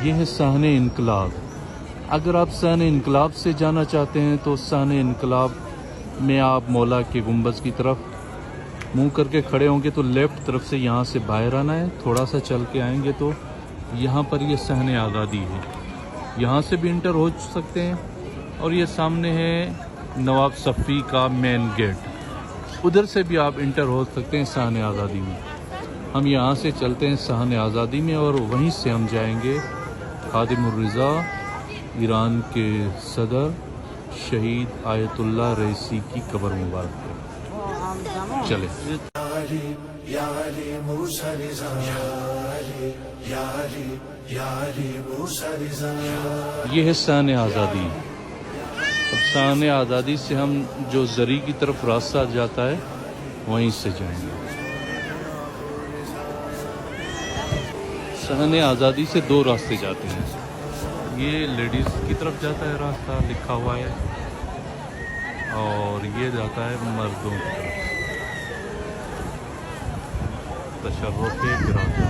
ये है सहने इनकलाब। अगर आप सहने इनकलाब से जाना चाहते हैं तो सहने इनकलाब में आप मौला के गुंबज की तरफ मुंह करके खड़े होंगे तो लेफ़्ट तरफ से यहाँ से बाहर आना है। थोड़ा सा चल के आएंगे तो यहाँ पर ये सहने आज़ादी है, यहाँ से भी इंटर हो सकते हैं। और ये सामने है नवाब सफ़ी का मेन गेट, उधर से भी आप इंटर हो सकते हैं सहने आज़ादी में। हम यहाँ से चलते हैं सहने आज़ादी में और वहीं से हम जाएंगे खादिमुर रिज़ा ईरान के सदर शहीद आयतुल्लाह रईसी की कब्र मुबारक पर। चले। ये है सहने आज़ादी। अब सहने आज़ादी से हम जो ज़री की तरफ रास्ता जाता है वहीं से जाएंगे। सहने आज़ादी से दो रास्ते जाते हैं। ये लेडीज़ की तरफ जाता है रास्ता लिखा हुआ है और ये जाता है मर्दों की तरफ। तशर्रुफ़ बिरादर।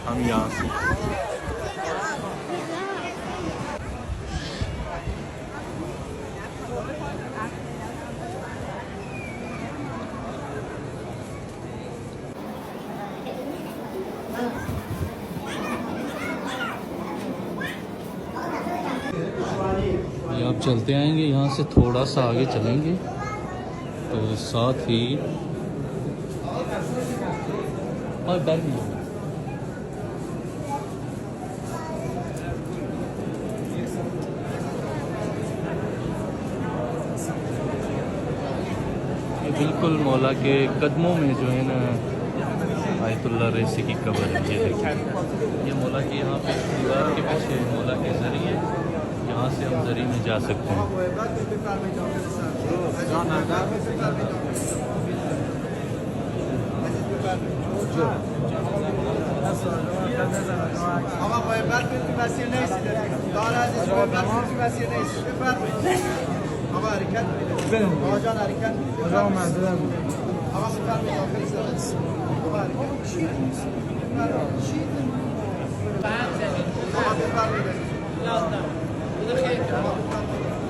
हम यहाँ से ये आप चलते आएंगे, यहाँ से थोड़ा सा आगे चलेंगे तो साथ ही और डर भी होगा। ये बिल्कुल मौला के कदमों में जो है ना आयतुल्लाह रईसी की कब्र है। ये देखिए, ये मौला की यहाँ पे दीवार के पीछे मौला के ज़रिए यहाँ से हम ज़री में जा सकते हैं।